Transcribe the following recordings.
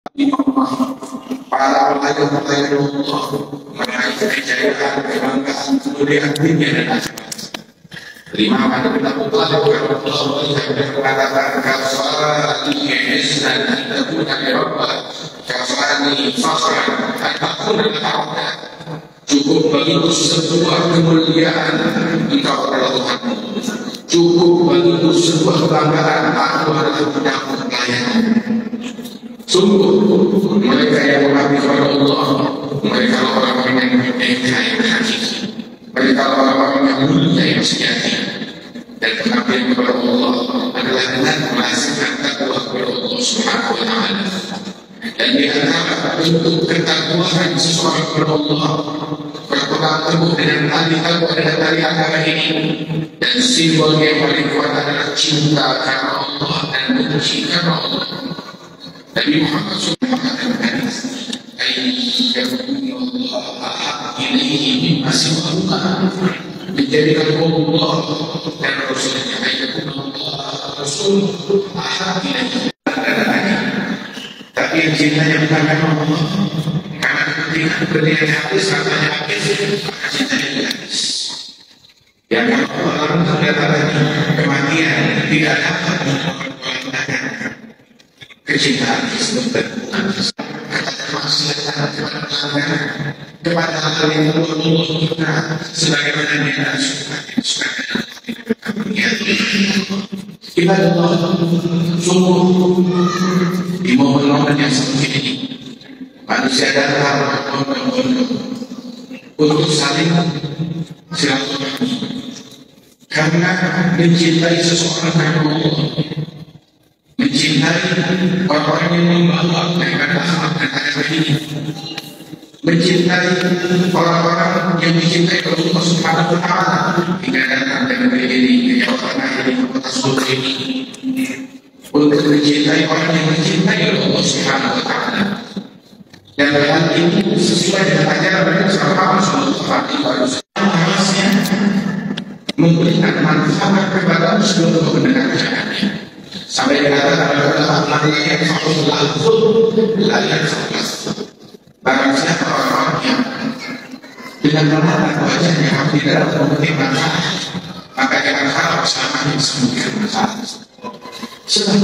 para pelayan Allah meraih kejayaan, kebanggaan, kemuliaan dunia dan akhirat. Terima pada kita Allah yang mengatakan kafani iznan an takuna li rabbah kafani fakhran an takuna li abdah. Cukup bagiku sebuah kemuliaan engkau adalah Tuhanmu. Cukup bagiku sebuah kebanggaan aku adalah budamu pelayan. Sungguh mereka yang mengabdi kepada Allah, mereka orang-orang yang memiliki yang hakiki, mereka orang-orang yang mulia yang sejati. Dan pengabdian kepada Allah adalah dengan menghasilkan takwa kepada Allah Subhanahu wa Ta'ala. Dan di antara bentuk ketakwaan seseorang kepada Allah berpegang teguh dengan tali takwa dan tali agama ini, dan simbol yang paling kuat adalah cinta karena Allah dan benci karena Allah. Nabi Muhammad SAW mengatakan Allah ilaihi mimma siwahuma, menjadikan Allah dan Rasulnya Allah Rasul ahad ilaihi. Tapi yang cintanya bukan karena Allah, karena kepentingan berdiri habis, katanya habis, maka cintanya habis. Yang kalau orang terdapat kematian tidak dapat mengatakan kecintaan tersebut bukan kata kemaksiatan kepada hal yang Allah kita sebagaimana dia suka ibadah Allah. Sungguh di momen-momen yang seperti ini manusia datang untuk saling silaturahmi karena mencintai seseorang karena Allah, mencintai orang-orang yang membawa kebaikan akhlak dan adab ini, mencintai orang-orang yang dicintai oleh Allah Subhanahu wa Ta'ala, hingga datang dari negeri ini ke Jawa Tengah ini, ke kota Solo ini, untuk mencintai orang yang dicintai oleh Allah Subhanahu wa Ta'ala. Dan hal ini sesuai dengan ajaran Nabi Sallallahu Alaihi Wasallam, memberikan manfaat kepada seluruh pendengar jalannya. Sampai dikatakan oleh Allah yang fakul layan fakul. Barang siapa orang yang dengan menatap wajahnya harus tidak memberi manfaat, maka jangan harap selamanya disembunyikan manfaat. Sebab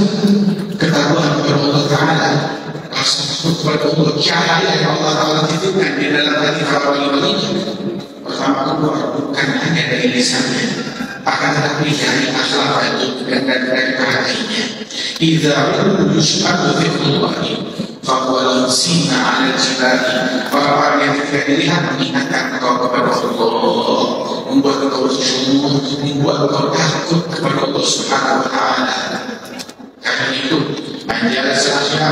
ketahuan kepada Allah Ta'ala, rasa takut kepada Allah, cahaya yang Allah Ta'ala titipkan di dalam hati para wali-wali. Pertama kedua bukan hanya dari lisannya, akan tetapi dari akhlak itu dan dari hatinya. Idza yushadu fi'lullahi fahuwa sina 'ala al-jibali. Orang-orang yang tidak dilihat mengingatkan engkau kepada Allah, membuat engkau bersyukur, membuat engkau takut kepada Allah Subhanahu wa Ta'ala. Karena itu menjadi sahaja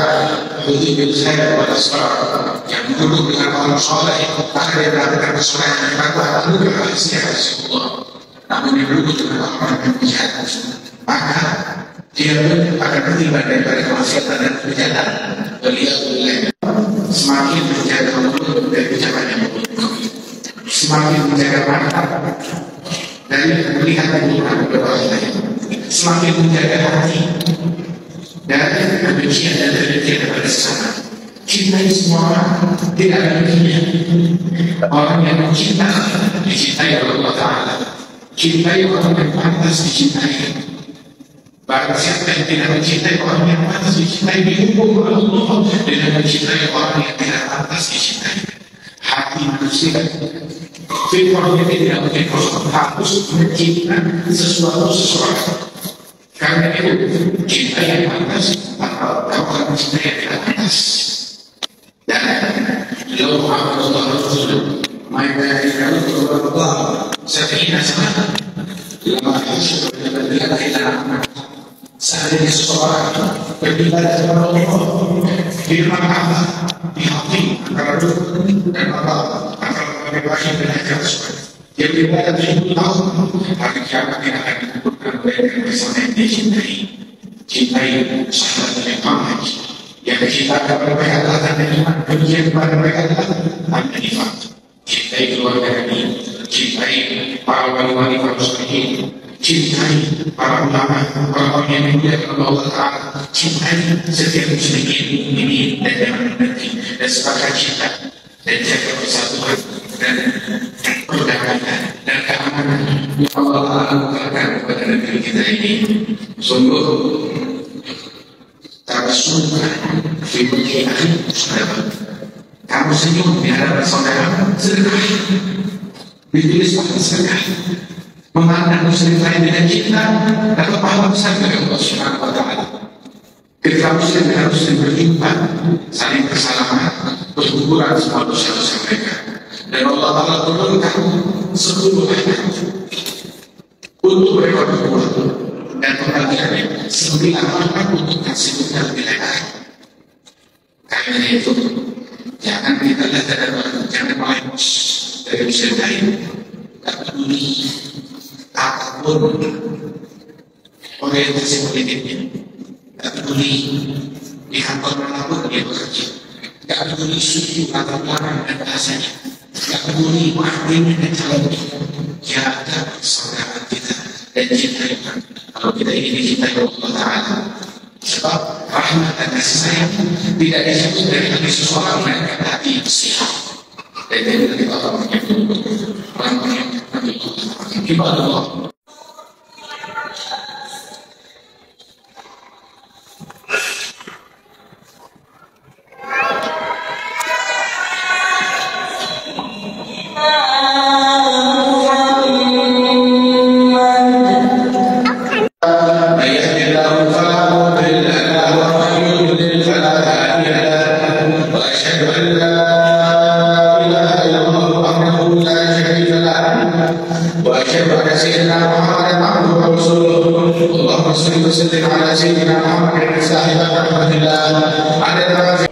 hudi bil khair wal asrar, yang duduk dengan orang soleh, akan dia melakukan kesolehan yang berbuat anugerah Allah. Namun dia duduk dengan orang yang berjalan, maka dia pun akan terlibat daripada kemaksiatan dan kejahatan. Beliau semakin menjaga mulut dari ucapan yang buruk, semakin menjaga mata dari melihat keburukan kepada orang lain, semakin menjaga hati dari kebencian dan kebencian kepada sesama. Cintai semua orang, tidak ada benarnya. Orang yang mencinta dicintai oleh Allah Ta'ala. Cintai orang yang pantas dicintai. Barang siapa yang tidak mencintai orang yang pantas dicintai, dihukum oleh Allah dengan mencintai orang yang tidak pantas dicintai. Hati manusia fitrahnya tidak mungkin harus mencintai sesuatu seseorang. Karena itu cinta yang pantas atau kau akan mencintai yang tidak pantas. Dan beliau Muhammad Rasul maka kalau Allah sehingga sama lama harus berlihat kita seandainya seseorang beribadah kepada Allah di rumah Allah, di hati antara dulu dan Allah, antara bebasnya dan ajar dia beribadah 70 tahun, hari kiamat tidak akan dikumpulkan oleh bersama yang dicintai. Cintai sahabat yang amat yang dicintai kepada mereka adalah tanda iman, kemudian kepada mereka adalah tanda nifaq. Cintai keluarga Nabi, cintai para wali-wali para salihin, cintai para ulama, orang-orang yang dimuliakan oleh Allah Ta'ala, cintai setiap muslimin, mukminin dan yang nanti, dan sepakat cinta dan jaga persatuan dan perdamaian dan keamanan yang Allah Ta'ala bukakan kepada negeri kita ini. Sungguh tabassumka fi wajhi akhi sadaqah. Kamu senyum di hadapan saudara, sedekah. Ditulis pakai sedekah. Memandang muslim lain dengan cinta dapat pahala besar dari Allah Subhanahu wa Ta'ala. Ketika muslim dan muslim berjumpa, saling bersalaman, berguguran semua dosa-dosa mereka, dan Allah Ta'ala turunkan 10 ayat untuk mereka berdua, dan pembagiannya 9 orang untuk kasihnya lebih lebar. Karena itu, jangan kita lihat jangan melemos dari muslim lain, tak peduli apapun orientasi politiknya, tak peduli di kantor manapun dia bekerja, tak peduli suku atau orang dan bahasanya, tak peduli wakilnya dan calonnya, jaga persaudaraan kita dan cintai. Kalau kita ingin dicintai Allah Ta'ala, sebab rahmat dan kasih sayang tidak disebut dari hati seseorang melainkan hati yang sehat dan dari orang yang ibadah Allah. Allahumma salli wa sallim ala sayyidina Muhammad wa ala alihi wa sahbihi